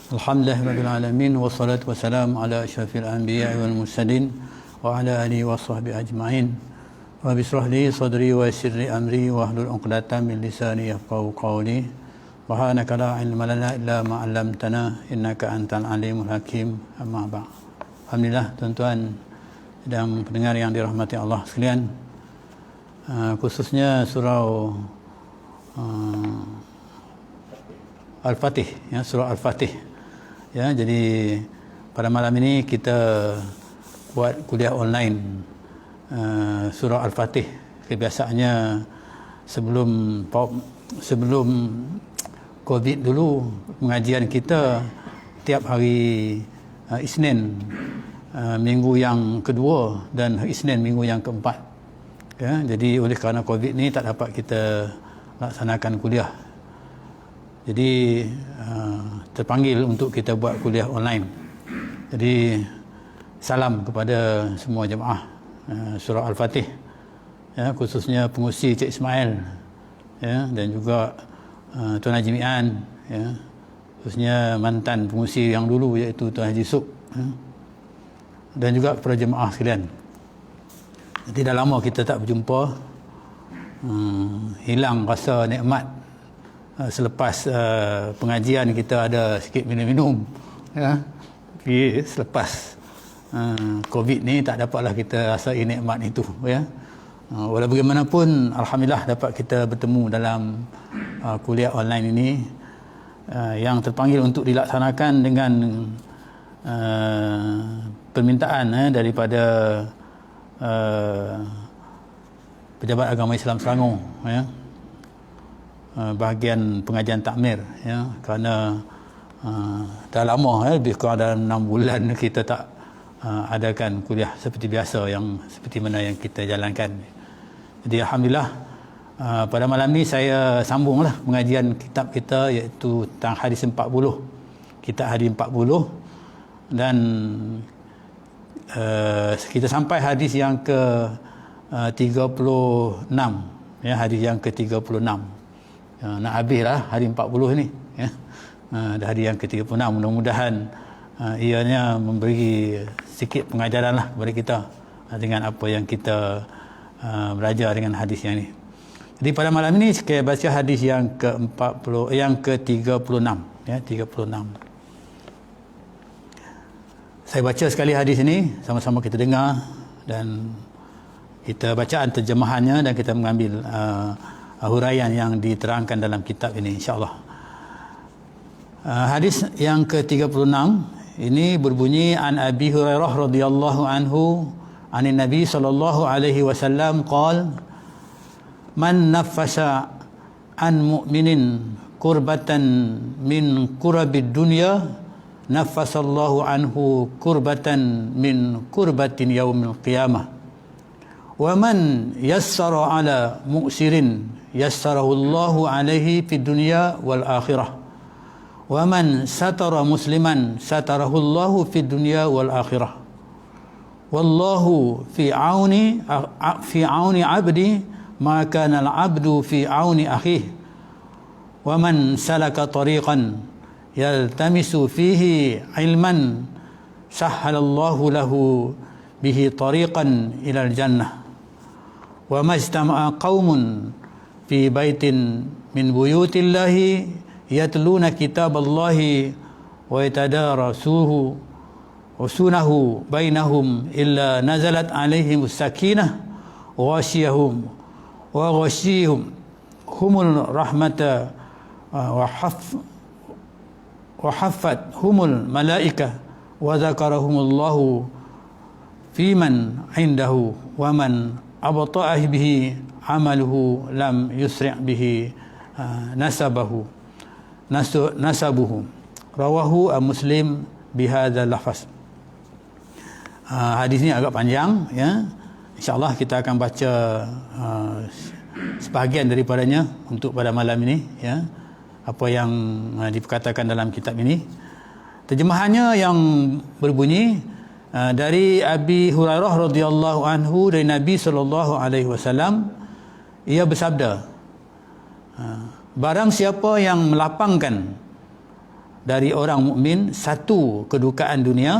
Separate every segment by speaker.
Speaker 1: Alhamdulillahirabbil alamin wassalatu wassalamu ala asyrafil anbiya'i wal mursalin wa ala alihi washabbihi ajmain. Wa bishrah li sadri wa yassir li amri wa hlul 'uqdatam min lisani yafqahu qawli. Subhanaka la ilma lana illa ma 'allamtana innaka antal alimul hakim. Amma ba'd. Alhamdulillah tuan-tuan dan pendengar yang dirahmati Allah sekalian, khususnya surau Al-Fatih, ya, surah Al-Fatih. Ya, jadi pada malam ini kita buat kuliah online surah Al-Fatih. Kebiasaannya sebelum COVID dulu, pengajian kita tiap hari Isnin minggu yang kedua dan hari Isnin minggu yang keempat. Ya, jadi oleh kerana COVID ni tak dapat kita laksanakan kuliah. Jadi terpanggil untuk kita buat kuliah online. Jadi salam kepada semua jemaah surah Al-Fatih, ya, khususnya pengurusi Cik Ismail, ya, dan juga Tuan Haji Mian, ya, khususnya mantan pengurusi yang dulu iaitu Tuan Haji Suk, ya, dan juga kepada jemaah sekalian. Jadi dah lama kita tak berjumpa, hilang rasa nikmat. Selepas pengajian kita ada sikit minum-minum, ya. Tapi selepas COVID ni tak dapatlah kita rasai nikmat itu, ya. Walau bagaimanapun alhamdulillah dapat kita bertemu dalam kuliah online ini, yang terpanggil untuk dilaksanakan dengan permintaan daripada Pejabat Agama Islam Selangor, ya, bahagian pengajian takmir, ya, kerana dah lama, lebih kurang dalam 6 bulan kita tak adakan kuliah seperti biasa, yang seperti mana yang kita jalankan. Jadi alhamdulillah pada malam ni saya sambunglah pengajian kitab kita, iaitu tentang hadis 40, kitab hadis 40, dan kita sampai hadis yang ke 36, ya, hadis yang ke 36. Nak habislah hari 40 ni, ya. Dah hari yang ke-36. Mudah-mudahan ianya memberi sikit pengajaran lah kepada kita dengan apa yang kita belajar dengan hadis yang ni. Jadi pada malam ini saya baca hadis yang ke-40, yang ke-36, ya, 36. Saya baca sekali hadis ini, sama-sama kita dengar dan kita bacaan terjemahannya, dan kita mengambil huraian yang diterangkan dalam kitab ini, insya-Allah. Hadis yang ke-36 ini berbunyi, an Abi Hurairah radhiyallahu anhu anin Nabi sallallahu alaihi wasallam qala, man naffasa an mu'minin kurbatan min kurabid dunya naffasallahu anhu kurbatan min kurbatin yaumil qiyamah. Wa man yassara ala mu'sirin yassarahu Allahu alaihi fid dunya wal akhirah. Wa man satara musliman satarahu Allahu fid dunya wal akhirah. Wallahu fi auni 'abdi ma kana al-'abdu fi auni akhihi. Wa man salaka tariqan yaltamisu fihi 'ilman sahhalallahu lahu bihi tariqan ila al-jannah. Wa majtama'a qaumun fi baitin min buyutillahi yatluna kitaballahi wa yatadarasuhu usunahu bainahum illa nazalat alaihim sakinah wa ghashiyahum humul rahmata wa haffat humul malaika wa zakarahumullahu fiman indahu wa man abta'ah bihi amaluhu lam yusri' bihi nasabuhu. Rawahu Muslim bihadzal lafaz. Hadis ni agak panjang, ya. Insya-Allah kita akan baca sebahagian daripadanya untuk pada malam ini, ya, apa yang diperkatakan dalam kitab ini. Terjemahannya yang berbunyi, dari Abi Hurairah radhiyallahu anhu, dari Nabi sallallahu alaihi wasallam, ia bersabda, barang siapa yang melapangkan dari orang mukmin satu kedukaan dunia,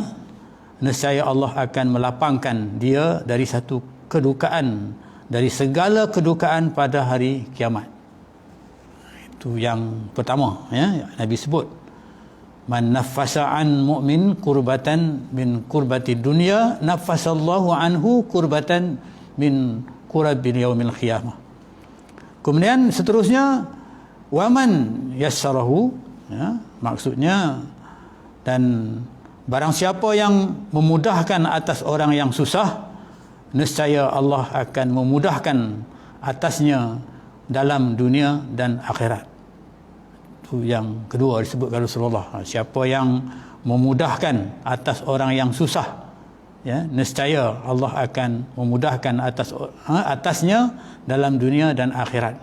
Speaker 1: nescaya Allah akan melapangkan dia dari satu kedukaan, dari segala kedukaan pada hari kiamat. Itu yang pertama, ya, Nabi sebut, man naffasa an mu'min kurbatan min kurbati dunya naffasallahu anhu kurbatan min kurabil yaumil qiyamah. Kemudian seterusnya, waman yassarahu, ya, maksudnya, dan barang siapa yang memudahkan atas orang yang susah, nescaya Allah akan memudahkan atasnya dalam dunia dan akhirat. Itu yang kedua disebutkan Rasulullah. Siapa yang memudahkan atas orang yang susah, ya, nescaya Allah akan memudahkan atasnya dalam dunia dan akhirat.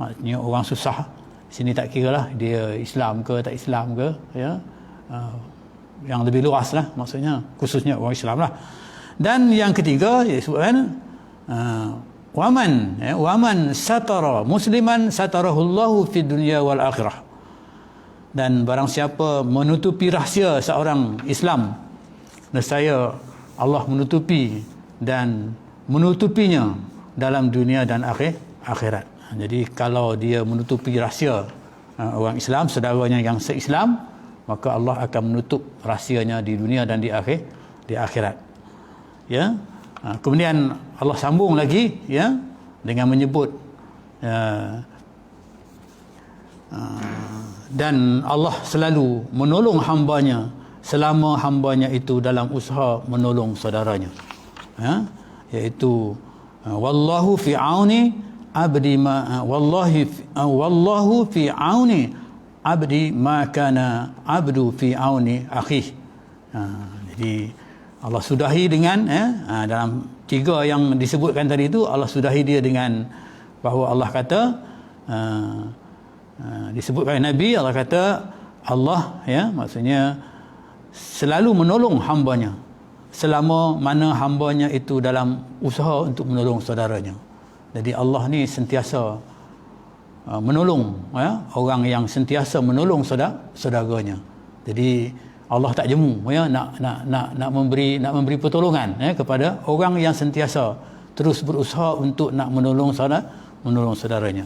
Speaker 1: Maksudnya orang susah sini tak kira lah dia Islam ke tak Islam ke, ya, yang lebih luas lah, maksudnya khususnya orang Islam lah. Dan yang ketiga disebutkan waman, ya, waman satara musliman satarahullahu fid dunya wal akhirah. Dan barang siapa menutupi rahsia seorang Islam, nescaya Allah menutupi dan menutupinya dalam dunia dan akhirat. Jadi kalau dia menutupi rahsia orang Islam, saudaranya yang se-Islam, maka Allah akan menutup rahsianya di dunia dan di akhirat. Ya. Kemudian Allah sambung lagi, ya, dengan menyebut dan Allah selalu menolong hambanya selama hambanya itu dalam usaha menolong saudaranya, ya, iaitu wallahu fi auni abdi ma wallahu fi auni abdi ma kana abdu fi auni akhi. Jadi Allah sudahi dengan, dalam tiga yang disebutkan tadi itu, Allah sudahi dia dengan bahawa Allah kata, disebutkan Nabi, Allah kata Allah, ya, maksudnya selalu menolong hambanya selama mana hambanya itu dalam usaha untuk menolong saudaranya. Jadi Allah ni sentiasa menolong, ya, orang yang sentiasa menolong saudaranya. Jadi Allah tak jemu, ya, nak memberi pertolongan, ya, kepada orang yang sentiasa terus berusaha untuk nak menolong saudaranya.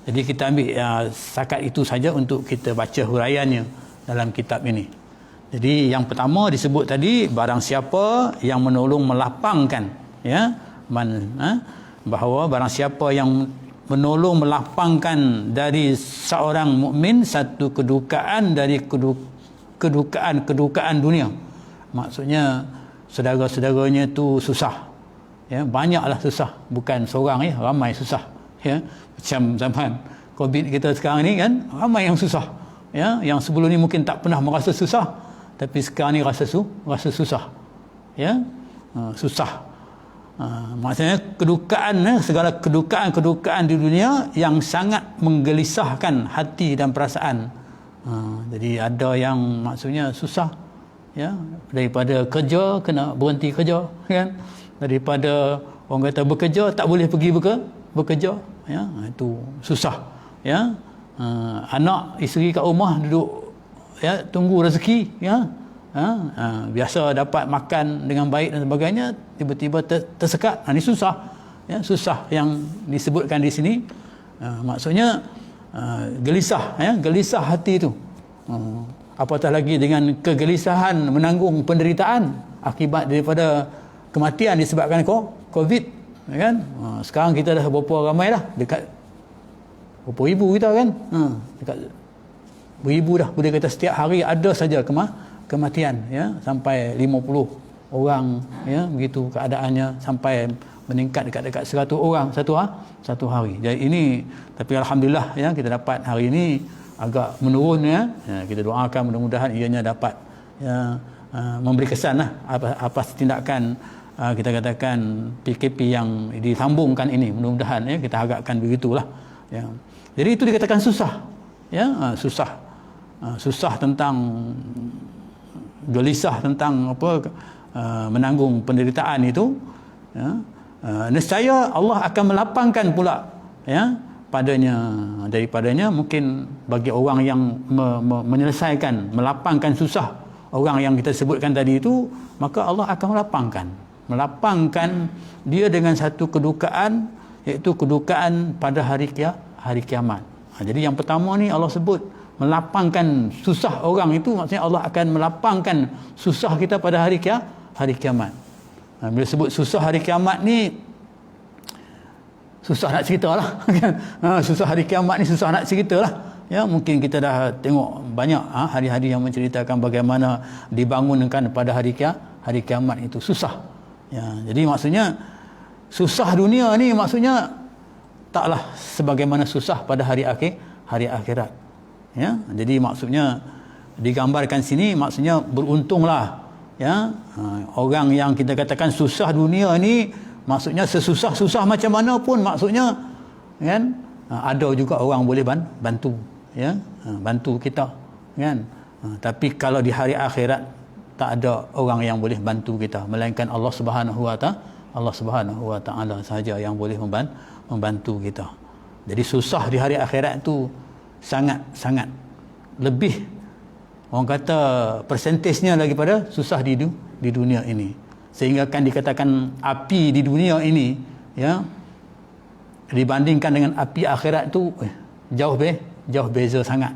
Speaker 1: Jadi kita ambil setakat itu saja untuk kita baca huraiannya dalam kitab ini. Jadi yang pertama disebut tadi, barang siapa yang menolong melapangkan, ya, bahawa barang siapa yang menolong melapangkan dari seorang mukmin satu kedukaan dari kedukaan dunia. Maksudnya saudara-saudaranya tu susah, ya, banyaklah susah, bukan seorang, ya, ramai susah, ya. Macam zaman Covid kita sekarang ni kan, ramai yang susah, ya, yang sebelum ni mungkin tak pernah merasa susah, tapi sekarang ni rasa susah, ya, susah. Maksudnya kedukaan, segala kedukaan di dunia yang sangat menggelisahkan hati dan perasaan. Jadi ada yang maksudnya susah, ya, daripada kerja kena berhenti kerja, kan, daripada orang kata bekerja tak boleh pergi bekerja, ya, itu susah, ya. Anak isteri kat rumah duduk, ya, tunggu rezeki, ya, biasa dapat makan dengan baik dan sebagainya, tiba-tiba tersekat. Ini susah, ya, susah yang disebutkan di sini, maksudnya gelisah, ya, gelisah hati itu. Apatah lagi dengan kegelisahan menanggung penderitaan akibat daripada kematian disebabkan Covid, kan. Sekarang kita dah berapa ramai dah, dekat berapa ribu kita, kan, dekat beribu dah, boleh kata setiap hari ada saja kematian, ya, sampai 50 orang, ya, begitu keadaannya, sampai meningkat dekat 100 orang satu hari. Jadi ini, tapi alhamdulillah, ya, kita dapat hari ini agak menurun, ya. Kita doakan mudah-mudahan ianya dapat, ya, memberi kesan lah apa tindakan kita katakan PKP yang disambungkan ini, mudah-mudahan, ya, kita harapkan begitulah, ya. Jadi itu dikatakan susah, ya, susah tentang gelisah tentang menanggung penderitaan itu, ya. Nescaya Allah akan melapangkan pula, ya, daripadanya mungkin bagi orang yang menyelesaikan, melapangkan susah orang yang kita sebutkan tadi itu, maka Allah akan melapangkan dia dengan satu kedukaan, iaitu kedukaan pada hari kiamat. Jadi yang pertama ni Allah sebut melapangkan susah orang itu, maksudnya Allah akan melapangkan susah kita pada hari kiamat. Bila sebut susah hari kiamat ni, susah nak cerita lah. Susah hari kiamat ni susah nak cerita lah. Ya, mungkin kita dah tengok banyak hari-hari yang menceritakan bagaimana dibangunkan pada hari kiamat itu susah. Ya, jadi maksudnya susah dunia ni maksudnya taklah sebagaimana susah pada hari akhirat. Ya, jadi maksudnya digambarkan sini maksudnya beruntunglah ya orang yang kita katakan susah dunia ni, maksudnya sesusah-susah macam mana pun maksudnya kan ada juga orang boleh bantu ya, bantu kita kan. Tapi kalau di hari akhirat tak ada orang yang boleh bantu kita melainkan Allah Subhanahu wa taala sahaja yang boleh membantu kita. Jadi susah di hari akhirat tu sangat lebih, orang kata persentasenya daripada susah di dunia ini, sehingga kan dikatakan api di dunia ini ya dibandingkan dengan api akhirat tu jauh beza sangat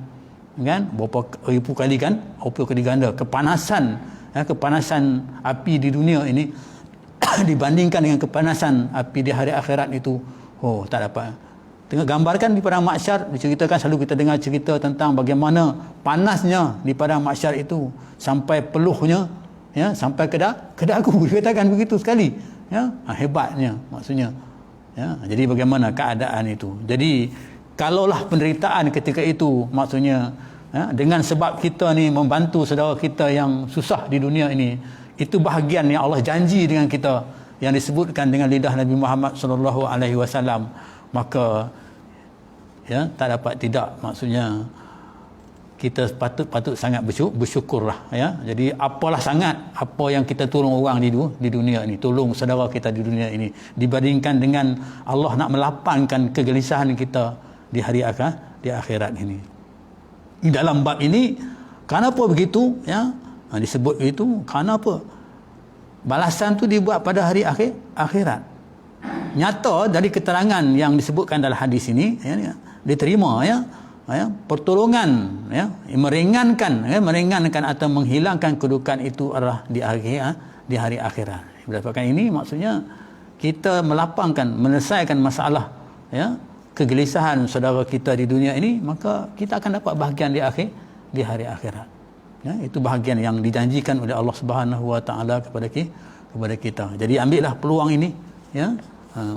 Speaker 1: kan, berapa ribu kali ganda kepanasan api di dunia ini dibandingkan dengan kepanasan api di hari akhirat itu tak dapat. Tengok gambarkan di padang mahsyar, diceritakan, selalu kita dengar cerita tentang bagaimana panasnya di padang mahsyar itu sampai peluhnya ya, sampai ke dagu, dikatakan begitu sekali ya, hebatnya maksudnya ya. Jadi bagaimana keadaan itu. Jadi kalaulah penderitaan ketika itu maksudnya ya, dengan sebab kita ni membantu saudara kita yang susah di dunia ini, itu bahagian yang Allah janji dengan kita yang disebutkan dengan lidah Nabi Muhammad sallallahu alaihi wasallam, maka ya tak dapat tidak maksudnya kita patut sangat bersyukurlah ya. Jadi apalah sangat apa yang kita tolong orang di dunia ini, tolong saudara kita di dunia ini, dibandingkan dengan Allah nak melapangkan kegelisahan kita di hari akhirat ini. Di dalam bab ini kenapa begitu ya, disebut begitu kerana apa? Balasan tu dibuat pada hari akhirat. Nyata dari keterangan yang disebutkan dalam hadis ini ya, diterima ya, pertolongan ya, meringankan atau menghilangkan kedudukan itu adalah di hari akhirat. Berdasarkan ini maksudnya kita melapangkan, menyelesaikan masalah ya, kegelisahan saudara kita di dunia ini, maka kita akan dapat bahagian di hari akhirat ya. Itu bahagian yang dijanjikan oleh Allah Subhanahu wa taala kepada kita. Jadi ambillah peluang ini ya,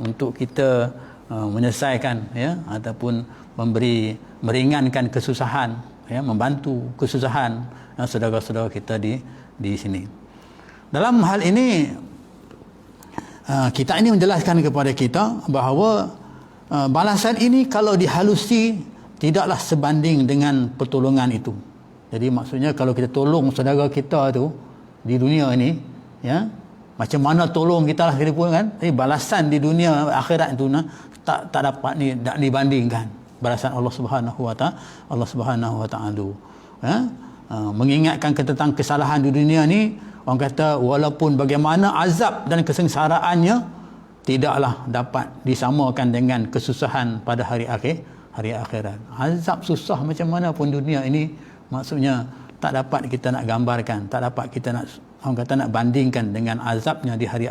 Speaker 1: untuk kita menyelesaikan ya, ataupun meringankan kesusahan ya, membantu kesusahan ya, saudara-saudara kita di sini. Dalam hal ini kita ini menjelaskan kepada kita bahawa balasan ini kalau dihalusi tidaklah sebanding dengan pertolongan itu. Jadi maksudnya kalau kita tolong saudara kita tu di dunia ini ya, macam mana tolong kita lah pun kan, balasan di dunia akhirat itu tak dapat dibandingkan balasan Allah Subhanahu wa taala ya. Mengingatkan tentang kesalahan di dunia ni, orang kata walaupun bagaimana azab dan kesengsaraannya tidaklah dapat disamakan dengan kesusahan pada hari akhirat. Azab susah macam mana pun dunia ini maksudnya tak dapat kita nak gambarkan, tak dapat kita nak, orang kata, nak bandingkan dengan azabnya di hari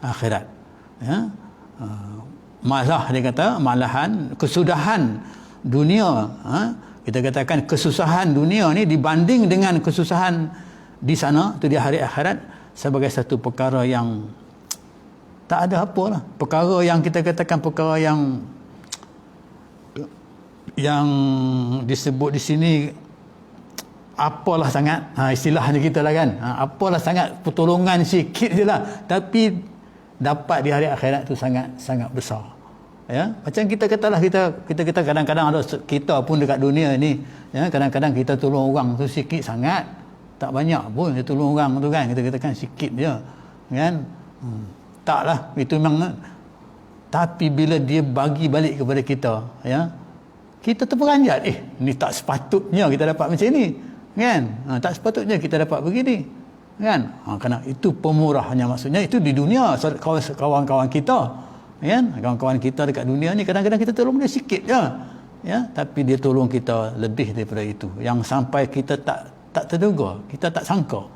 Speaker 1: akhirat ya. Malah dia kata malahan kesudahan dunia kita katakan kesusahan dunia ni dibanding dengan kesusahan di sana tu di hari akhirat sebagai satu perkara yang tak ada apalah, perkara yang kita katakan perkara yang disebut di sini apalah sangat, istilahnya kita lah kan, apalah sangat, pertolongan sikit je lah, tapi dapat di hari akhirat tu sangat besar ya. Macam kita katalah kita kadang-kadang ada kita pun dekat dunia ni ya, kadang-kadang kita tolong orang tu sikit sangat, tak banyak pun kita tolong orang tu kan, kita katakan sikit je kan. Taklah, itu memang Tapi bila dia bagi balik kepada kita, ya, kita terperanjat, ni tak sepatutnya kita dapat macam ni, kan? Tak sepatutnya kita dapat begini, kan? Kerana itu pemurahnya, maksudnya itu di dunia, kawan-kawan kita, kan? Kawan-kawan kita dekat dunia ni kadang-kadang kita tolong dia sikit je, ya, tapi dia tolong kita lebih daripada itu, yang sampai kita tak terduga, kita tak sangka,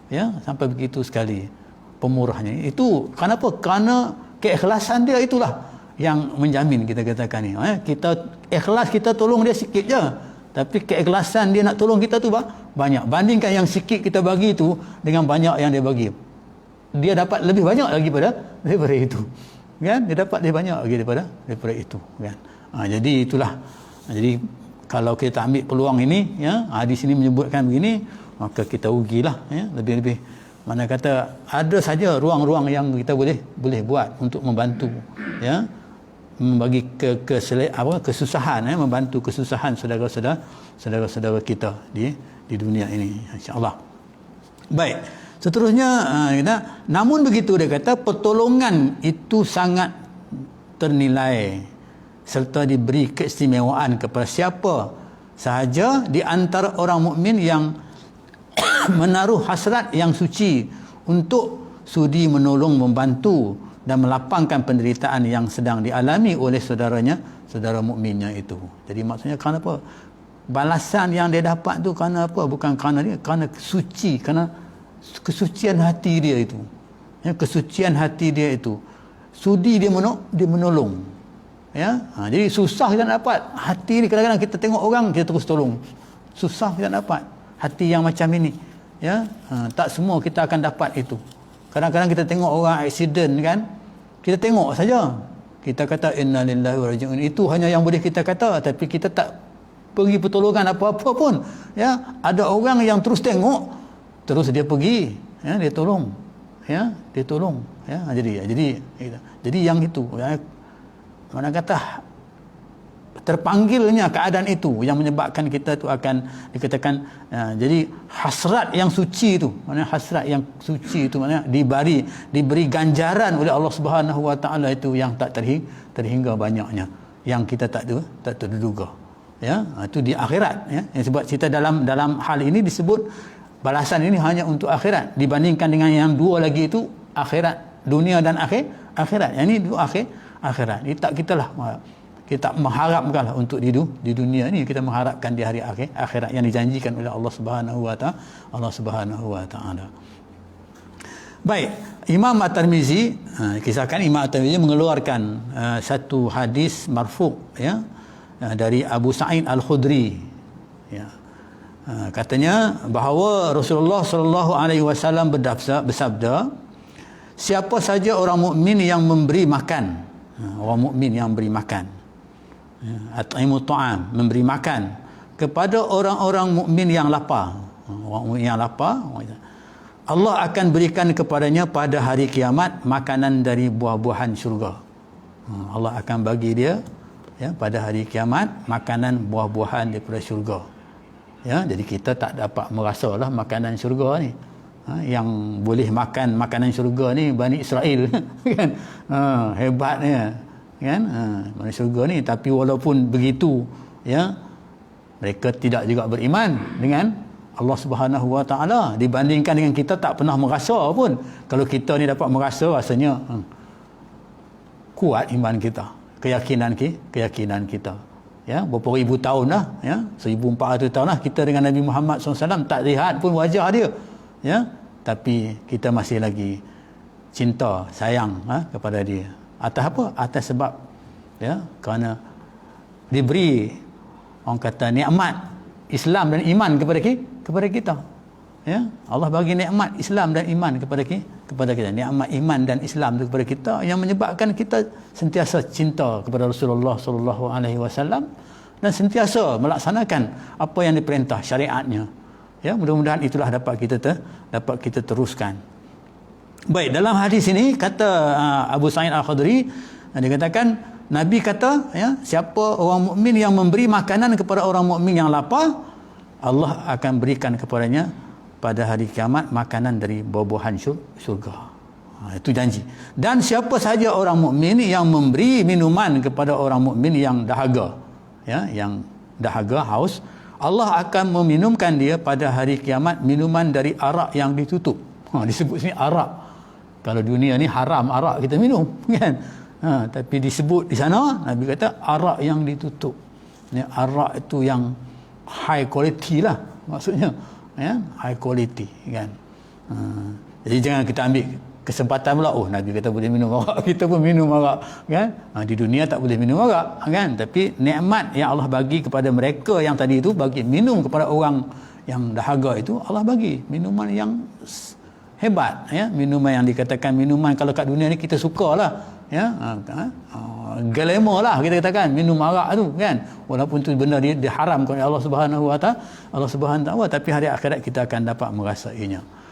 Speaker 1: ya, sampai begitu sekali pemurahnya. Itu kenapa? Kerana keikhlasan dia itulah yang menjamin, kita katakan ni, kita ikhlas, kita tolong dia sikit je, tapi keikhlasan dia nak tolong kita tu banyak. Bandingkan yang sikit kita bagi tu dengan banyak yang dia bagi, dia dapat lebih banyak lagi daripada itu, kan? Dia dapat lebih banyak lagi daripada itu, kan? Jadi itulah. Jadi kalau kita ambil peluang ini, ya, di sini menyebutkan begini, maka kita rugilah, ya, lebih-lebih. Mana kata ada saja ruang-ruang yang kita boleh buat untuk membantu, ya, membagi kesusahan, ya, membantu kesusahan saudara-saudara kita di dunia ini, insya-Allah. Baik, seterusnya namun begitu dia kata pertolongan itu sangat ternilai serta diberi keistimewaan kepada siapa sahaja di antara orang mukmin yang menaruh hasrat yang suci untuk sudi menolong, membantu dan melapangkan penderitaan yang sedang dialami oleh saudara mukminnya itu. Jadi maksudnya kerana apa? Balasan yang dia dapat tu kerana apa? Bukan kerana dia, kerana suci, kerana kesucian hati dia itu. Ya, kesucian hati dia itu. Sudi dia menolong. Ya, jadi susah kita nak dapat hati ni. Kadang-kadang kita tengok orang, kita terus tolong. Susah kita nak dapat hati yang macam ini, ya. Tak semua kita akan dapat itu. Kadang-kadang kita tengok orang aksiden, kan, kita tengok saja, kita kata inna lillahi wa rajiun, itu hanya yang boleh kita kata, tapi kita tak pergi pertolongan apa-apa pun, ya. Ada orang yang terus tengok, terus dia pergi, ya, dia tolong, ya, dia tolong, ya. Jadi yang itu, ya, mana kata terpanggilnya keadaan itu yang menyebabkan kita tu akan dikatakan, jadi hasrat yang suci itu, maknanya hasrat yang suci itu maknanya diberi ganjaran oleh Allah Subhanahu Wa Taala itu yang tak terhingga banyaknya, yang kita tak terduga, ya. Itu di akhirat, ya. Sebab kita dalam hal ini disebut balasan ini hanya untuk akhirat, dibandingkan dengan yang dua lagi itu akhirat, dunia dan akhirat. Yang ini dua akhirat. Ini tak kita mengharapkanlah untuk di dunia ini, kita mengharapkan di hari akhirat yang dijanjikan oleh Allah Subhanahu Wa Taala. Baik, Imam At-Tirmizi, kisahkan Imam At-Tirmizi mengeluarkan satu hadis marfu', ya, dari Abu Sa'id Al-Khudri, ya. Katanya bahawa Rasulullah sallallahu alaihi wasallam bersabda, siapa saja orang mukmin yang memberi makan, orang mukmin yang beri makan, at'imu ta'am, memberi makan kepada orang-orang mukmin yang lapar, orang mukmin yang lapar, Allah akan berikan kepadanya pada hari kiamat makanan dari buah-buahan syurga. Allah akan bagi dia, ya, pada hari kiamat makanan buah-buahan daripada syurga, ya. Jadi kita tak dapat merasalah makanan syurga ni. Yang boleh makan makanan syurga ni Bani Israel, kan? Hebatnya, kan? Bani syurga ni. Tapi walaupun begitu, ya, mereka tidak juga beriman dengan Allah Subhanahu Wa Taala, dibandingkan dengan kita tak pernah merasa pun. Kalau kita ni dapat merasa, rasanya kuat iman kita, keyakinan kita, ya. Berapa ribu tahun dah, ya, 1400 tahun dah kita dengan Nabi Muhammad SAW, tak lihat pun wajah dia, ya, tapi kita masih lagi cinta, sayang, kepada dia. Atas apa? Atas sebab, ya, kerana diberi, orang kata, nikmat Islam dan iman kepada kita, ya. Allah bagi nikmat Islam dan iman kepada kita. Nikmat iman dan Islam itu kepada kita yang menyebabkan kita sentiasa cinta kepada Rasulullah sallallahu alaihi wasallam dan sentiasa melaksanakan apa yang diperintah syariatnya. Ya, mudah-mudahan itulah dapat kita teruskan. Baik, dalam hadis ini kata Abu Sa'id Al-Khudri, dia katakan Nabi kata, ya, siapa orang mukmin yang memberi makanan kepada orang mukmin yang lapar, Allah akan berikan kepadanya pada hari kiamat makanan dari buah-buahan syurga. Itu janji. Dan siapa sahaja orang mukmin yang memberi minuman kepada orang mukmin yang dahaga, yang dahaga, haus, Allah akan meminumkan dia pada hari kiamat minuman dari arak yang ditutup. Disebut sini arak. Kalau dunia ni haram arak kita minum, kan? Tapi disebut di sana, Nabi kata arak yang ditutup. Arak itu yang high quality lah maksudnya, high quality, kan? Jadi jangan kita ambil kesempatan pula, Nabi kata boleh minum arak, kita pun minum arak, kan? Di dunia tak boleh minum arak, kan? Tapi nikmat yang Allah bagi kepada mereka yang tadi itu, bagi minum kepada orang yang dahaga itu, Allah bagi minuman yang hebat, minuman yang dikatakan minuman kalau kat dunia ni kita sukalah, glamour lah kita katakan minum arak tu, kan? Walaupun tu benda dia diharamkan oleh Allah Subhanahu Wa Taala, tapi hari akhirat kita akan dapat merasainya.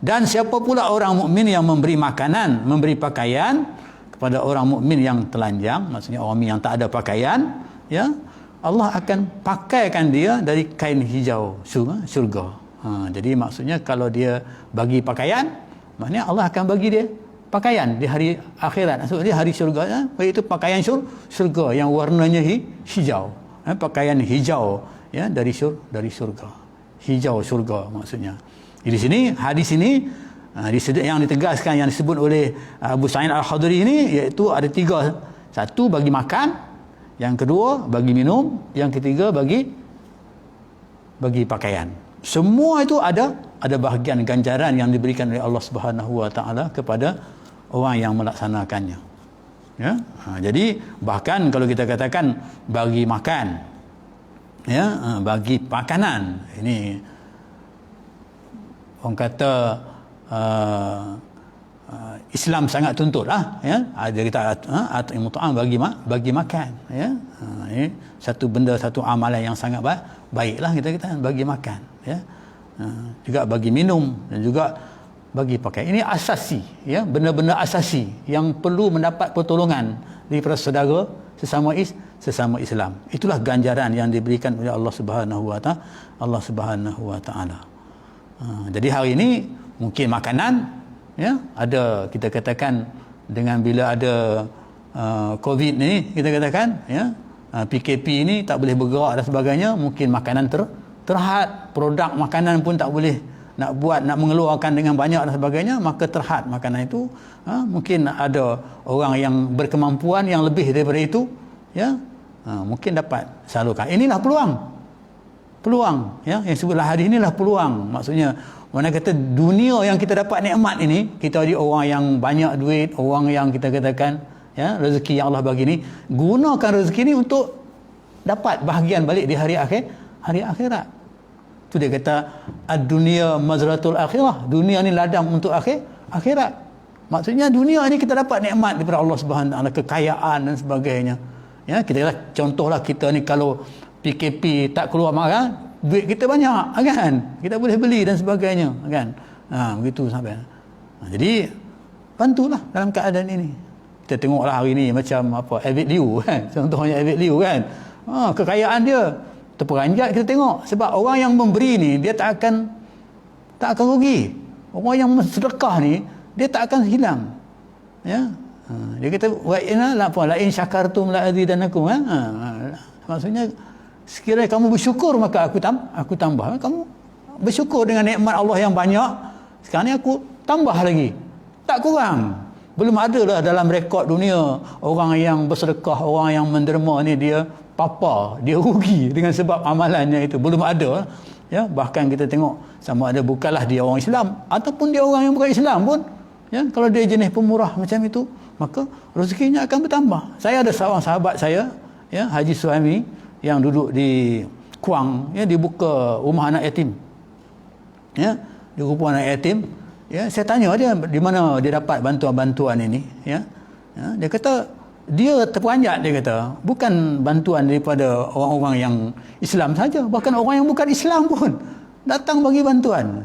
Speaker 1: Dan siapa pula orang mukmin yang memberi makanan, memberi pakaian kepada orang mukmin yang telanjang, maksudnya orang yang tak ada pakaian, Allah akan pakaikan dia dari kain hijau syurga. Jadi maksudnya kalau dia bagi pakaian, maknanya Allah akan bagi dia pakaian di hari akhirat, maksudnya hari syurga, iaitu pakaian syurga yang warnanya hijau, pakaian hijau, dari syurga, hijau syurga maksudnya. Di sini hadis ini yang ditegaskan, yang disebut oleh Abu Sa'id Al-Khudri ini, iaitu ada 3. Satu, bagi makan; yang kedua, bagi minum; yang ketiga, bagi pakaian. Semua itu ada bahagian ganjaran yang diberikan oleh Allah Subhanahu Wa Taala kepada orang yang melaksanakannya. Jadi bahkan kalau kita katakan bagi makan, bagi makanan, ini orang kata Islam sangat tuntut lah, ada kita at'imu ta'am, bagi makan, ini satu benda, satu amalan yang sangat baiklah kita kata, bagi makan, juga bagi minum dan juga bagi pakai. Ini asasi, benda-benda asasi yang perlu mendapat pertolongan daripada saudara sesama Islam. Itulah ganjaran yang diberikan oleh Allah Subhanahu Wa Taala. Jadi hari ini mungkin makanan, ada, kita katakan dengan bila ada COVID ni, kita katakan PKP ni tak boleh bergerak dan sebagainya, mungkin makanan terhad, produk makanan pun tak boleh nak mengeluarkan dengan banyak dan sebagainya, maka terhad makanan itu. Mungkin ada orang yang berkemampuan yang lebih daripada itu, mungkin dapat salurkan. Inilah peluang, yang sebutlah hadis, inilah peluang. Maksudnya mana kata dunia yang kita dapat nikmat ini, kita ada orang yang banyak duit, orang yang kita katakan rezeki yang Allah bagi ni, gunakan rezeki ni untuk dapat bahagian balik di hari akhirat. Tu dia kata ad-dunya mazratul akhirah, dunia ni ladang untuk akhirat. Maksudnya dunia ni kita dapat nikmat daripada Allah Subhanahu Wa Taala, kekayaan dan sebagainya. Kita contohlah kita ni kalau PKP tak keluar marah, duit kita banyak, kan? Kita boleh beli dan sebagainya, kan? Begitu sampai. Jadi bantulah dalam keadaan ini. Kita tengoklah hari ni macam David Liu, kan? Contohnya David Liu, kan? Kekayaan dia terperanjat kita tengok, sebab orang yang memberi ni dia tak akan rugi. Orang yang sedekah ni dia tak akan hilang. Dia kata la in syakartum la azidanakum. Maksudnya sekiranya kamu bersyukur maka aku tambah. Kamu bersyukur dengan nikmat Allah yang banyak, sekarang ni aku tambah lagi, tak kurang. Belum ada lah dalam rekod dunia orang yang bersedekah, orang yang menderma ni dia dia rugi dengan sebab amalannya itu. Belum ada. Bahkan kita tengok sama ada bukanlah dia orang Islam ataupun dia orang yang bukan Islam pun, kalau dia jenis pemurah macam itu, maka rezekinya akan bertambah. Saya ada seorang sahabat saya, Haji Suhaimi, yang duduk di Kuang, dia buka rumah anak yatim. Dia rumah anak yatim. Saya tanya dia di mana dia dapat bantuan-bantuan ini. Dia kata dia terperanjat, dia kata bukan bantuan daripada orang-orang yang Islam saja, bahkan orang yang bukan Islam pun datang bagi bantuan.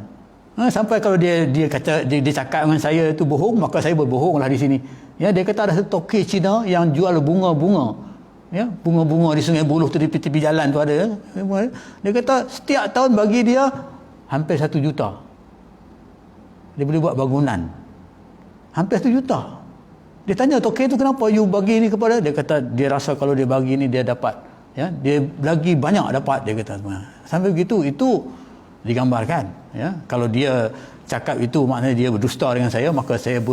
Speaker 1: Sampai kalau dia kata dia cakap dengan saya itu bohong, maka saya berbohonglah di sini. Dia kata ada satu tokek Cina yang jual bunga-bunga. Bunga-bunga di Sungai Buloh tu, di tepi jalan tu ada. Dia kata setiap tahun bagi dia hampir 1 juta. Dia boleh buat bangunan. Hampir 1 juta. Dia tanya tokek tu, kenapa you bagi ni kepada dia? Kata dia rasa kalau dia bagi ni dia dapat, ya, dia lagi banyak dapat, dia kata. Sampai begitu, itu digambarkan, ya. Kalau dia cakap itu maknanya dia berdusta dengan saya, maka saya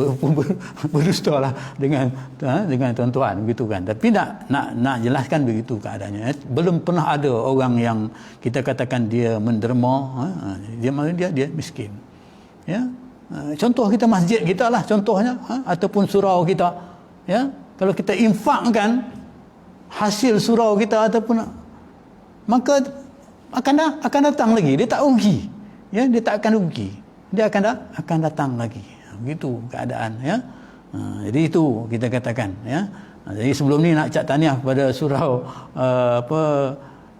Speaker 1: berdusta lah dengan tuan-tuan, begitu kan. Tapi nak jelaskan begitu keadaannya. Belum pernah ada orang yang kita katakan dia menderma, dia miskin, ya. Contoh kita masjid kita lah contohnya, ataupun surau kita, ya. Kalau kita infakkan hasil surau kita ataupun, maka akan datang lagi, dia tak rugi, ya, dia tak akan rugi, dia akan datang lagi. Begitu keadaan, ya. Jadi itu kita katakan, ya. Jadi sebelum ni nak ucap tahniah kepada surau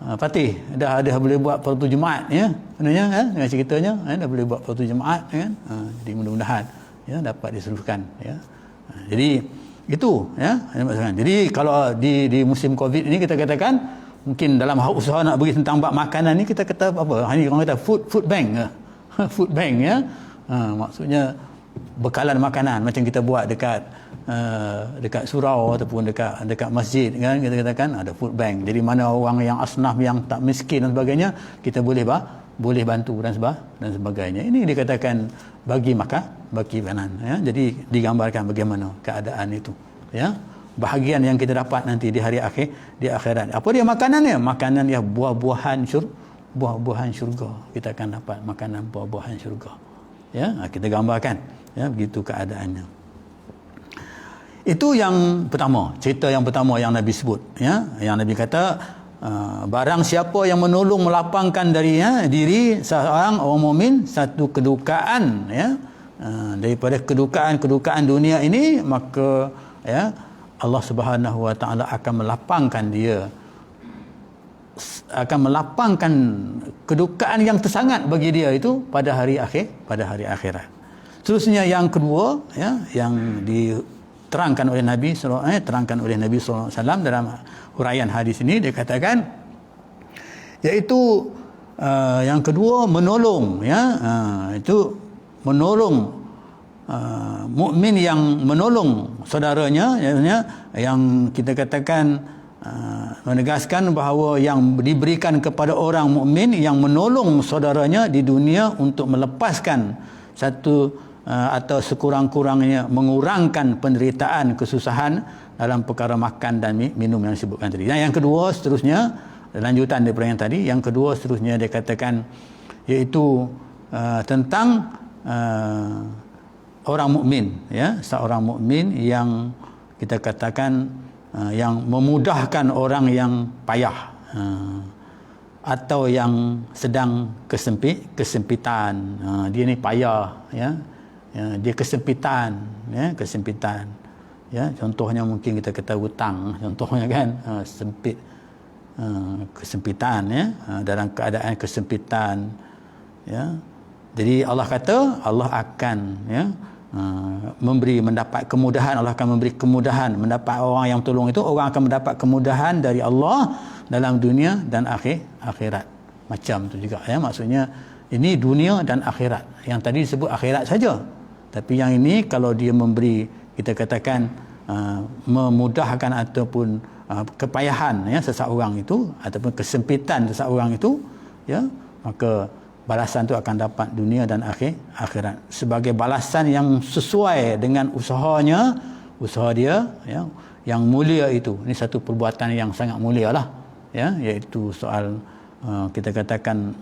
Speaker 1: Fatih, dah boleh buat pertu jemaat, ya, sebenarnya, dengan ceritanya, dah boleh buat pertu jemaat, kan. Jadi mudah-mudahan, ya, dapat diseluruhkan, ya. Jadi itu, ya. Jadi kalau di musim Covid ini kita katakan mungkin dalam usaha nak bagi tentang bab makanan ni, kita kata apa? Ini orang kata food bank, food bank, ya. Maksudnya bekalan makanan macam kita buat dekat surau ataupun dekat masjid, kan, kita katakan ada food bank. Jadi mana orang yang asnaf yang tak miskin dan sebagainya, kita boleh bantu dan sebagainya. Ini dikatakan bagi makanan, ya. Jadi digambarkan bagaimana keadaan itu, ya. Bahagian yang kita dapat nanti di hari akhir, di akhirat. Apa dia makanannya? Makanan ya buah-buahan syurga. Kita akan dapat makanan buah-buahan syurga. Ya, kita gambarkan, ya, begitu keadaannya. Itu yang pertama, cerita yang pertama yang Nabi sebut, ya, yang Nabi kata barang siapa yang menolong melapangkan diri seorang orang mukmin satu kedukaan, ya, daripada kedukaan dunia ini, maka, ya, Allah Subhanahu Wa Taala akan melapangkan kedukaan yang tersangat bagi dia itu pada hari akhirat. Seterusnya yang kedua, ya, yang diterangkan oleh Nabi sallallahu alaihi wasallam dalam huraian hadis ini, dia katakan iaitu yang kedua menolong, ya, itu menolong mukmin yang menolong saudaranya, yang kita katakan menegaskan bahawa yang diberikan kepada orang mukmin yang menolong saudaranya di dunia untuk melepaskan satu atau sekurang-kurangnya mengurangkan penderitaan kesusahan dalam perkara makan dan minum yang disebutkan tadi. Dan yang kedua seterusnya, lanjutan daripada yang tadi, yang kedua seterusnya dia katakan iaitu tentang orang mukmin, ya, seorang mukmin yang kita katakan yang memudahkan orang yang payah atau yang sedang kesempitan. Dia ni payah, ya, dia kesempitan, ya, ya, contohnya mungkin kita kata hutang, contohnya, kan, sempit, kesempitan, ya, dalam keadaan kesempitan, ya. Jadi Allah kata Allah akan, ya, mendapat kemudahan. Allah akan memberi kemudahan, mendapat orang yang tolong itu, orang akan mendapat kemudahan dari Allah dalam dunia dan akhirat. Macam tu juga, ya, maksudnya ini dunia dan akhirat. Yang tadi disebut akhirat saja, tapi yang ini kalau dia memberi, kita katakan memudahkan ataupun kepayahan, ya, seseorang itu ataupun kesempitan seseorang itu, ya, maka balasan itu akan dapat dunia dan akhirat sebagai balasan yang sesuai dengan usaha dia, ya, yang mulia itu. Ini satu perbuatan yang sangat mulia lah, ya, iaitu soal kita katakan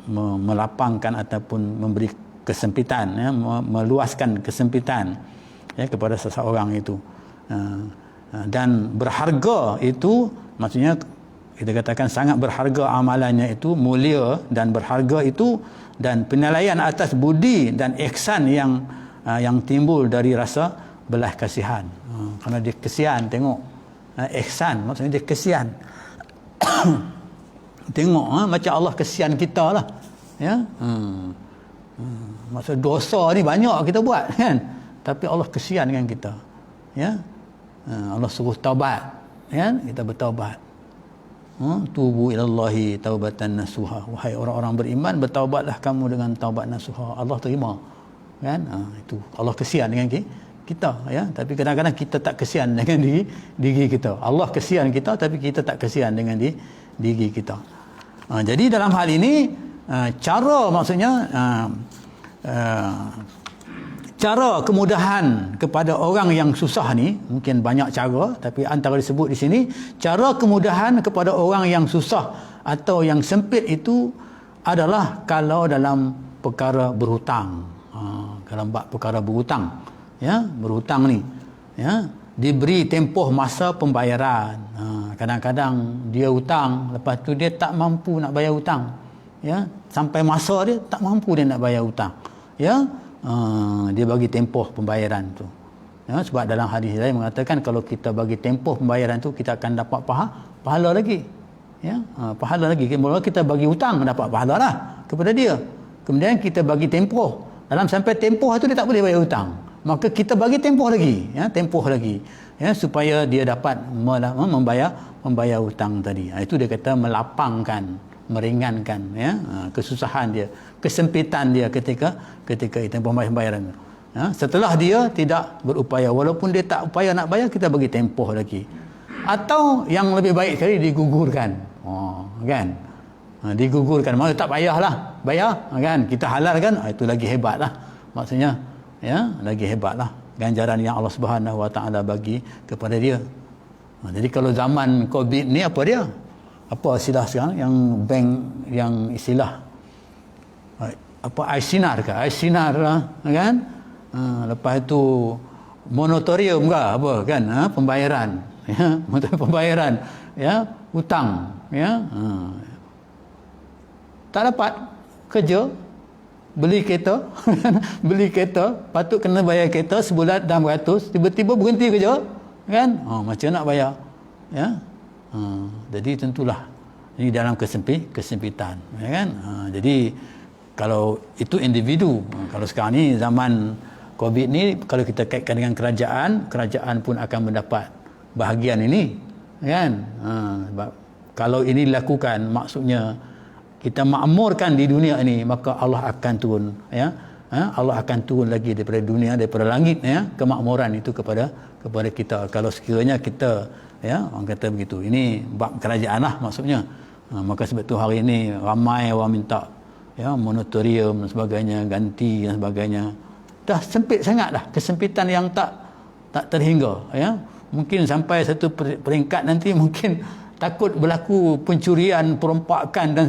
Speaker 1: melapangkan ataupun memberi kesempitan, ya, meluaskan kesempitan, ya, kepada seseorang itu, dan berharga itu, maksudnya kita katakan sangat berharga amalannya itu, mulia dan berharga itu, dan penilaian atas budi dan ihsan yang timbul dari rasa belas kasihan. Kerana dia kesian tengok, ihsan maksudnya dia kesian tengok, macam Allah kesian kita lah, ya. Maksud dosa ni banyak kita buat, kan, tapi Allah kesian dengan kita, ya. Allah suruh taubat, kan, kita bertaubat. Tubu ilallahi taubatan nasuha, wahai orang-orang beriman, bertaubatlah kamu dengan taubat nasuha, Allah terima, kan. Itu Allah kesian dengan kita, ya. Tapi kadang-kadang kita tak kesian dengan diri kita. Allah kesian kita, tapi kita tak kesian dengan diri kita. Jadi dalam hal ini cara, maksudnya cara kemudahan kepada orang yang susah ni, mungkin banyak cara, tapi antara disebut di sini, cara kemudahan kepada orang yang susah atau yang sempit itu adalah kalau dalam perkara berhutang. Dalam bab perkara berhutang, ya, berhutang ni, ya, diberi tempoh masa pembayaran. Kadang-kadang dia hutang, lepas tu dia tak mampu nak bayar hutang, ya, sampai masa dia tak mampu dia nak bayar hutang, ya. Dia bagi tempoh pembayaran tu, ya, sebab dalam hadis lain mengatakan kalau kita bagi tempoh pembayaran tu kita akan dapat pahala lagi, ya, pahala lagi. Mula kita bagi hutang dapat pahala lah kepada dia, kemudian kita bagi tempoh, dalam sampai tempoh tu dia tak boleh bayar hutang, maka kita bagi tempoh lagi, ya, tempoh lagi, ya, supaya dia dapat membayar hutang tadi. Itu dia kata melapangkan, meringankan, ya, kesusahan dia, kesempitan dia ketika tempoh pembayaran. Ya, setelah dia tidak berupaya, walaupun dia tak upaya nak bayar, kita bagi tempoh lagi. Atau yang lebih baik sekali digugurkan. Kan? Digugurkan, maksudnya tak payahlah bayar, kan, kita halalkan, itu lagi hebatlah, maksudnya, ya, lagi hebatlah ganjaran yang Allah Subhanahu Wa Taala bagi kepada dia. Jadi kalau zaman Covid ni, apa dia, apa istilah sekarang yang bank, yang istilah apa, iSinar ke, iSinar lah, kan, lepas itu moratorium ke apa, kan, pembayaran, ya, pembayaran, ya, hutang, ya, tak dapat kerja, beli kereta beli kereta, patut kena bayar kereta sebulan 600, tiba-tiba berhenti kerja, kan, macam nak bayar, ya. Jadi tentulah ini dalam kesempitan, ya, kan. Jadi kalau itu individu, kalau sekarang ni zaman Covid ni, kalau kita kaitkan dengan kerajaan pun akan mendapat bahagian ini, kan. Kalau ini dilakukan, maksudnya kita makmurkan di dunia ini, maka Allah akan turun, ya, Allah akan turun lagi daripada dunia, daripada langit, ya, kemakmuran itu kepada kita, kalau sekiranya kita, ya, orang kata begitu. Ini bab kerajaan lah maksudnya. Maka sebab tu hari ini ramai orang minta, ya, moratorium dan sebagainya, ganti dan sebagainya. Dah sempit sangat dah, kesempitan yang tak terhingga, ya. Mungkin sampai satu peringkat nanti mungkin takut berlaku pencurian, perompakan dan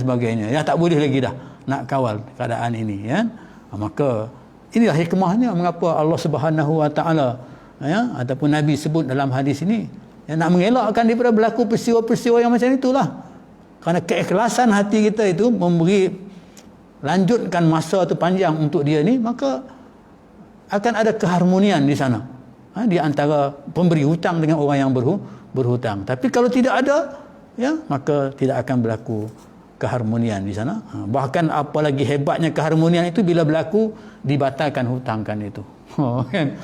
Speaker 1: sebagainya. Ya, tak boleh lagi dah nak kawal keadaan ini, ya. Maka inilah hikmahnya mengapa Allah Subhanahu Wa Taala, ya, ataupun Nabi sebut dalam hadis ini, ya, nak mengelakkan daripada berlaku peristiwa-peristiwa yang macam itulah. Kerana keikhlasan hati kita itu memberi, lanjutkan masa itu panjang untuk dia ni, maka akan ada keharmonian di sana, di antara pemberi hutang dengan orang yang berhutang. Tapi kalau tidak ada, ya, maka tidak akan berlaku keharmonian di sana. Bahkan apalagi hebatnya keharmonian itu bila berlaku dibatalkan hutangkan itu. Kan?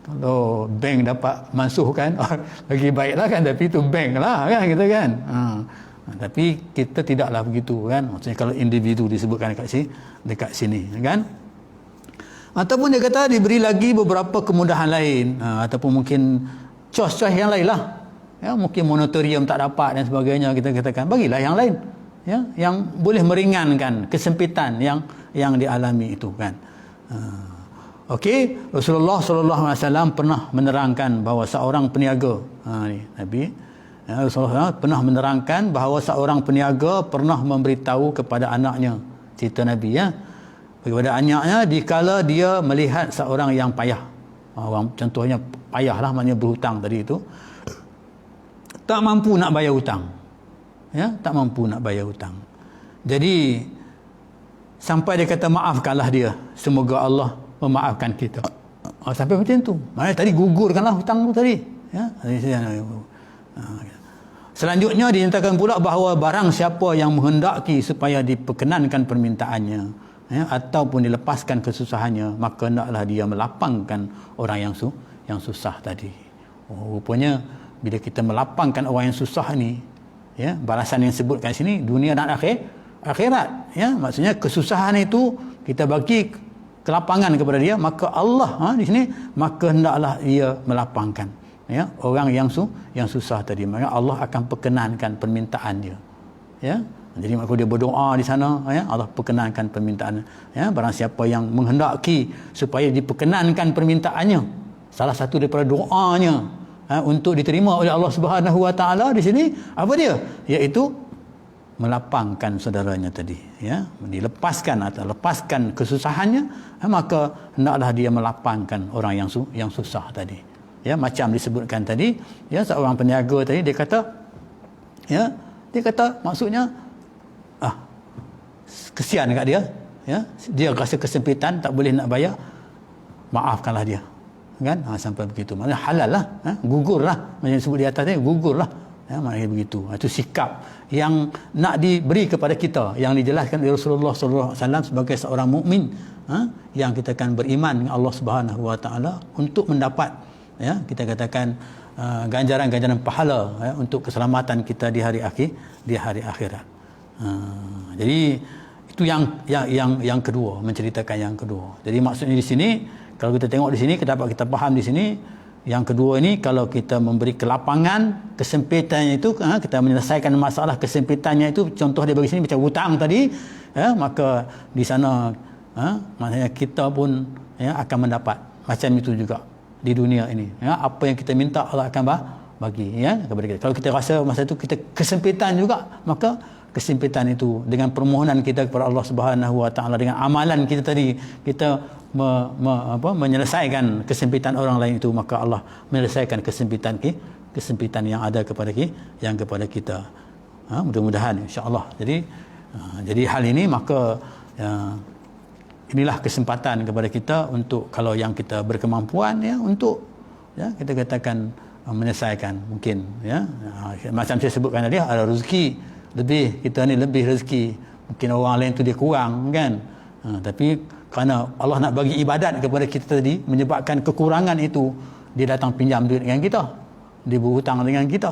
Speaker 1: Kalau bank dapat mansuhkan, lagi baiklah, kan, tapi itu bank lah, kan, kita, kan. Tapi kita tidaklah begitu, kan. Maksudnya kalau individu disebutkan dekat sini, kan. Ataupun dia kata diberi lagi beberapa kemudahan lain, ataupun mungkin choice yang lain lah, ya, mungkin moratorium tak dapat dan sebagainya, kita katakan bagilah yang lain, ya, yang boleh meringankan kesempitan yang dialami itu, kan. Okey, Rasulullah SAW pernah menerangkan bahawa seorang peniaga, Nabi, ya, Rasulullah pernah menerangkan bahawa seorang peniaga pernah memberitahu kepada anaknya, cerita Nabi, ya, kepada anaknya dikala dia melihat seorang yang payah, orang contohnya payah lah, maknanya berhutang tadi itu, tak mampu nak bayar hutang, ya, tak mampu nak bayar hutang. Jadi sampai dia kata maafkanlah dia, semoga Allah memaafkan kita. Sampai macam tu. Maknanya tadi gugurkanlah hutang tu tadi, ya. Selanjutnya dinyatakan pula bahawa barang siapa yang menghendaki supaya diperkenankan permintaannya, ya, ataupun dilepaskan kesusahannya, maka hendaklah dia melapangkan orang yang susah tadi. Rupanya bila kita melapangkan orang yang susah ni, ya, balasan yang sebutkan sini dunia dan akhirat, ya. Maksudnya kesusahan itu kita bagi kelapangan kepada dia, maka Allah di sini maka hendaklah ia melapangkan ya orang yang susah tadi, maka Allah akan perkenankan permintaan dia ya. Jadi maka dia berdoa di sana ya, Allah perkenankan permintaan ya. Barang siapa yang menghendaki supaya diperkenankan permintaannya, salah satu daripada doanya untuk diterima oleh Allah Subhanahu Wa Taala di sini apa dia, iaitu melapangkan saudaranya tadi ya, dilepaskan atau lepaskan kesusahannya, maka hendaklah dia melapangkan orang yang susah tadi ya. Macam disebutkan tadi ya, seorang peniaga tadi dia kata maksudnya kesian dekat dia ya, dia rasa kesempitan tak boleh nak bayar, maafkanlah dia kan, sampai begitu, maknanya halal lah, gugur lah, macam disebut di atas ni, gugur lah ya, maknanya begitu. Itu sikap yang nak diberi kepada kita, yang dijelaskan oleh Rasulullah SAW sebagai seorang mukmin yang kita akan beriman dengan Allah Subhanahu Wa Taala untuk mendapat ya, kita katakan ganjaran-ganjaran pahala ya, untuk keselamatan kita di hari akhirat. Jadi itu yang kedua, menceritakan yang kedua. Jadi maksudnya di sini, kalau kita tengok di sini, dapat kita faham di sini, yang kedua ini, kalau kita memberi kelapangan, kesempitannya itu, kita menyelesaikan masalah kesempitannya itu, contoh dia bagi sini macam hutang tadi ya, maka di sana maknanya kita pun ya, akan mendapat macam itu juga di dunia ini ya, apa yang kita minta Allah akan bagi ya kepada kita. Kalau kita rasa masa itu kita kesempitan juga, maka kesempitan itu dengan permohonan kita kepada Allah Subhanahu Wa Taala, dengan amalan kita tadi, kita menyelesaikan kesempitan orang lain itu, maka Allah menyelesaikan kesempitan yang ada kepada kita. Mudah-mudahan insya-Allah. Jadi hal ini maka inilah kesempatan kepada kita untuk, kalau yang kita berkemampuan ya, untuk ya kita katakan menyelesaikan mungkin ya, macam saya sebutkan tadi, ada rezeki lebih, kita ni lebih rezeki, mungkin orang lain tu dia kurang kan, tapi kerana Allah nak bagi ibadat kepada kita tadi, menyebabkan kekurangan itu dia datang pinjam duit dengan kita, dia berhutang dengan kita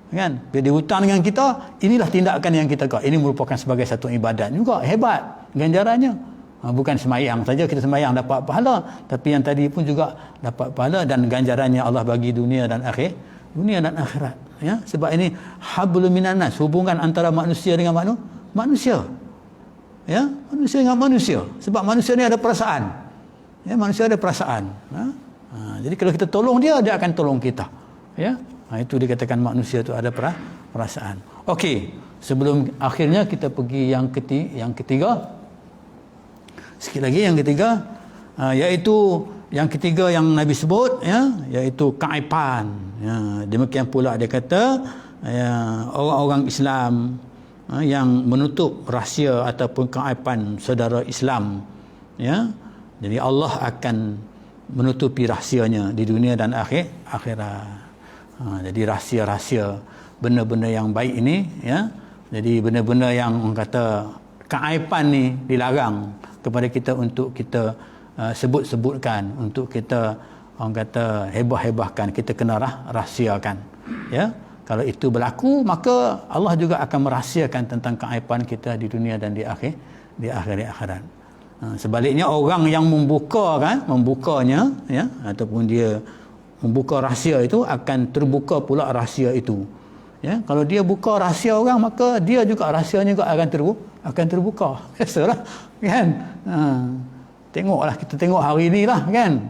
Speaker 1: kan, dia hutang dengan kita, inilah tindakan yang kita buat. Ini merupakan sebagai satu ibadat juga, hebat ganjarannya. Bukan semayang saja kita semayang dapat pahala, tapi yang tadi pun juga dapat pahala, dan ganjarannya Allah bagi dunia dan akhirat ya. Sebab ini hablum minan nas, hubungan antara manusia dengan manusia ya, manusia dengan manusia. Sebab manusia ni ada perasaan ya, manusia ada perasaan jadi kalau kita tolong dia, dia akan tolong kita ya. Itu dikatakan manusia tu ada perasaan. Okey, sebelum akhirnya kita pergi yang ketiga sikit lagi, yang ketiga iaitu yang ketiga yang Nabi sebut ya, iaitu keaiban ya. Demikian pula dia kata ya, orang-orang Islam yang menutup rahsia ataupun keaiban saudara Islam ya, jadi Allah akan menutupi rahsianya di dunia dan akhirat. Jadi rahsia-rahsia benda-benda yang baik ini ya, jadi benda-benda yang orang kata keaiban ni dilarang kepada kita untuk kita sebut-sebutkan, untuk kita orang kata hebah-hebahkan, kita kena rahsiakan ya. Kalau itu berlaku, maka Allah juga akan merahsiakan tentang keaiban kita di dunia dan di akhirat. Sebaliknya orang yang membukanya ya, ataupun dia membuka rahsia itu, akan terbuka pula rahsia itu ya. Kalau dia buka rahsia orang, maka dia juga rahsianya juga akan terbuka. Biasalah kan. Tengoklah, kita tengok hari ni lah kan.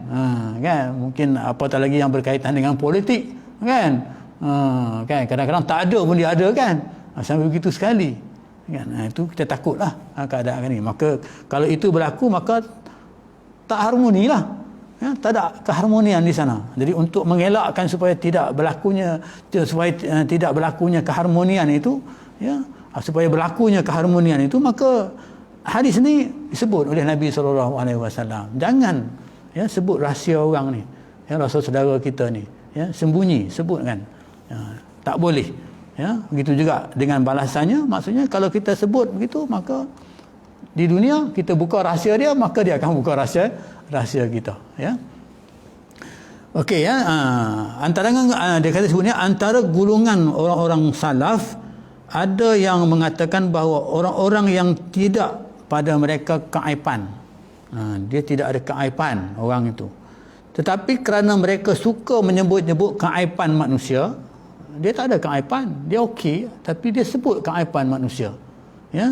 Speaker 1: Kan mungkin apatah lagi yang berkaitan dengan politik kan. Kan kadang-kadang tak ada pun dia ada kan. Sampai begitu sekali kan. Itu kita takutlah keadaan ni. Maka kalau itu berlaku, maka tak harmoni lah ya, tak ada keharmonian di sana. Jadi untuk mengelakkan supaya tidak berlakunya keharmonian itu ya, supaya berlakunya keharmonian itu, maka hadis ni disebut oleh Nabi SAW, jangan ya sebut rahsia orang ni ya, rahsia saudara kita ni ya, sembunyi sebut kan ya, tak boleh ya. Begitu juga dengan balasannya, maksudnya kalau kita sebut begitu, maka di dunia kita buka rahsia dia, maka dia akan buka rahsia kita ya. Okey ya, antara dia kata sebutnya, antara golongan orang-orang salaf ada yang mengatakan bahawa orang-orang yang tidak pada mereka keaiban Dia tidak ada keaiban orang itu. Tetapi kerana mereka suka menyebut-nyebut keaiban manusia, dia tak ada keaiban, dia okey, tapi dia sebut keaiban manusia. Ya,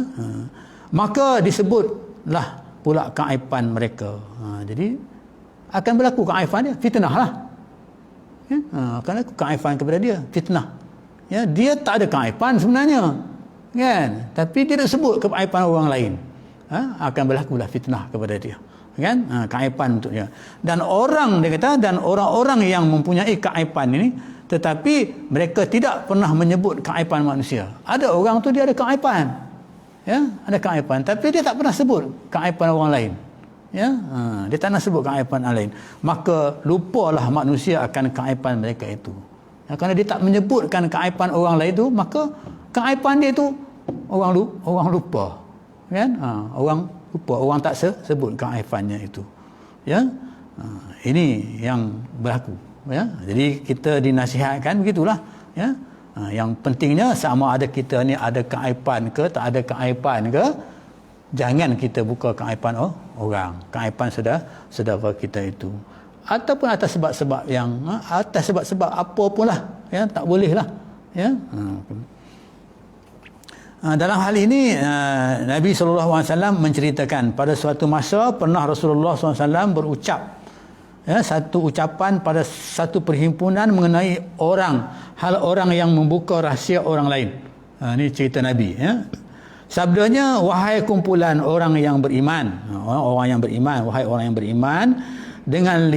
Speaker 1: maka disebutlah pula keaiban mereka. Jadi akan berlaku keaiban dia, fitnah lah. Ya, akan berlaku keaiban kepada dia, fitnah. Ya, dia tak ada keaiban sebenarnya, kan? Tapi dia nak sebut keaiban orang lain. Akan berlakulah fitnah kepada dia, kan? Keaiban untuk dia. Dan orang, dia kata, dan orang-orang yang mempunyai keaiban ini, tetapi mereka tidak pernah menyebut keaiban manusia. Ada orang tu dia ada keaiban, ya, ada keaiban, tapi dia tak pernah sebut keaiban orang lain. Ya, dia tak nak sebut keaiban orang lain. Maka lupalah manusia akan keaiban mereka itu. Ya, kerana dia tak menyebutkan keaiban orang lain itu, maka keaiban dia itu orang lupa. Kan? Orang lupa, orang tak sebut keaibannya itu. Ya, ini yang berlaku. Ya, jadi kita dinasihatkan begitulah. Ya, yang pentingnya sama ada kita ni ada keaiban ke tak ada keaiban ke, jangan kita buka keaiban orang, keaiban saudara kita itu, ataupun atas sebab-sebab yang atas sebab-sebab apa pun lah, ya, tak boleh lah. Ya. Dalam hal ini Nabi SAW menceritakan pada suatu masa pernah Rasulullah SAW berucap, ya, satu ucapan pada satu perhimpunan mengenai hal orang yang membuka rahsia orang lain. Ini cerita Nabi, ya. Sabdanya, wahai kumpulan orang yang beriman, orang yang beriman, wahai orang yang beriman, dengan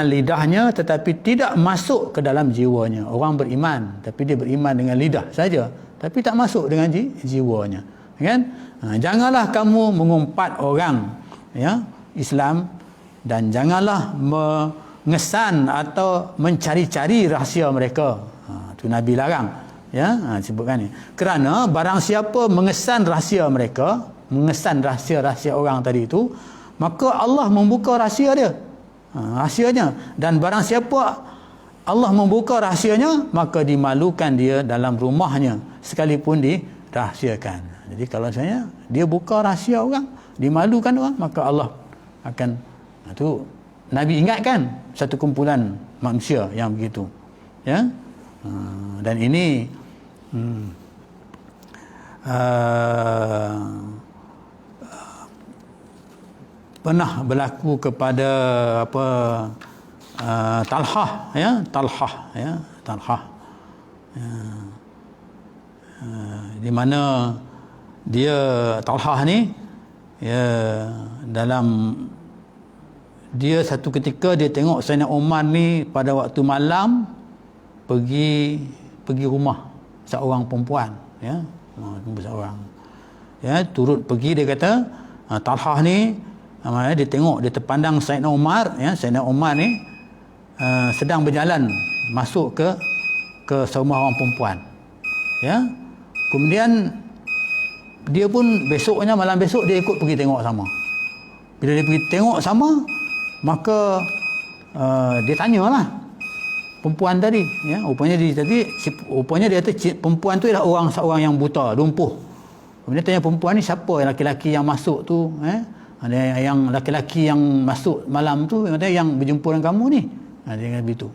Speaker 1: lidahnya tetapi tidak masuk ke dalam jiwanya. Orang beriman tapi dia beriman dengan lidah saja, tapi tak masuk dengan jiwanya, kan? Janganlah kamu mengumpat orang, ya, Islam, dan janganlah mengesan atau mencari-cari rahsia mereka. Itu Nabi larang, ya, sebutkan ni. Kerana barang siapa mengesan rahsia mereka, mengesan rahsia-rahsia orang tadi itu, maka Allah membuka rahsia dia, rahsianya. Dan barang siapa Allah membuka rahsianya, maka dimalukan dia dalam rumahnya sekalipun dirahsiakan. Jadi kalau misalnya dia buka rahsia orang, dimalukan orang, maka Allah akan, itu Nabi ingatkan satu kumpulan manusia yang begitu, ya. Dan ini pernah berlaku kepada Talhah, ya, Talhah, ya. Di mana Talhah ni, ya, dia satu ketika dia tengok Sayyidina Umar ni pada waktu malam pergi rumah seorang perempuan, ya, seorang, ya, turut pergi. Dia kata Talhah ni, dia tengok, dia terpandang Sayyidina Umar, ya, Sayyidina Umar ni sedang berjalan masuk ke rumah orang perempuan, ya. Kemudian dia pun besoknya, malam besok dia ikut pergi tengok sama. Bila dia pergi tengok sama, maka dia tanyalah perempuan tadi, ya, rupanya dia kata perempuan tu ialah seorang yang buta, lumpuh. Kemudian tanya perempuan ni, siapa laki-laki yang masuk tu, ada yang laki-laki yang masuk malam tu, yang berjumpa dengan kamu ni. Dia kata begitu.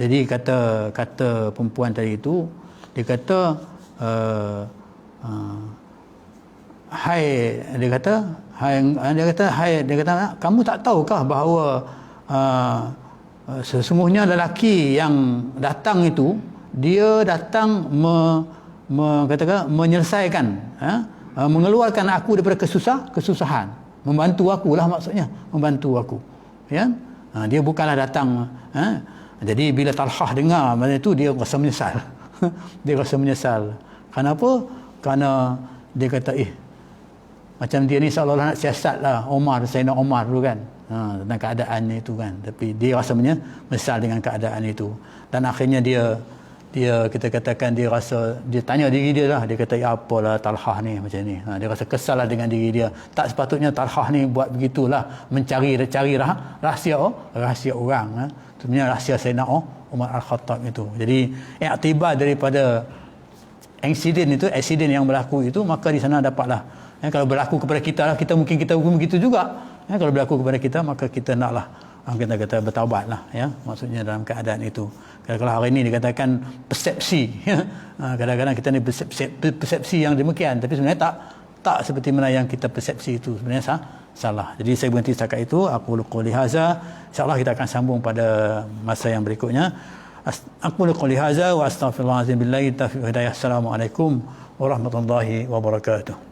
Speaker 1: Jadi kata perempuan tadi itu, dia kata dia kata kamu tak tahukah bahawa sesungguhnya lelaki yang datang itu, dia datang menyelesaikan, mengeluarkan aku daripada kesusahan, membantu aku lah, maksudnya membantu aku, ya. Dia bukanlah datang, jadi bila Talhah dengar macam itu, dia rasa menyesal. Dia rasa menyesal. Kenapa? Kerana dia kata, macam dia ni seolah-olah nak siasat lah Sayyidina Umar dulu, kan, tentang keadaannya itu, kan. Tapi dia rasa menyesal dengan keadaan itu. Dan akhirnya dia kita katakan dia tanya diri dia lah. Dia kata, ya apalah Talhah ni macam ni. Dia rasa kesal lah dengan diri dia. Tak sepatutnya Talhah ni buat begitulah, mencari rahsia orang. Sebenarnya rahsia Sayyidina Umar Al-Khattab itu. Jadi iktibar daripada insiden yang berlaku itu, maka di sana dapatlah Kalau berlaku kepada kita lah, kita pun begitu juga. Kalau berlaku kepada kita, maka kita naklah kita kata bertaubat lah, maksudnya dalam keadaan itu. Kalau hari ini dikatakan persepsi, kadang-kadang kita ni persepsi yang demikian, tapi sebenarnya tak seperti mana yang kita persepsi itu sebenarnya salah. Jadi saya berhenti setakat itu. Aku qouli hadza, insyaallah kita akan sambung pada masa yang berikutnya. Aku qouli hadza wa astaghfirullahalazim billahi taufiq hidayah. Assalamualaikum warahmatullahi wabarakatuh.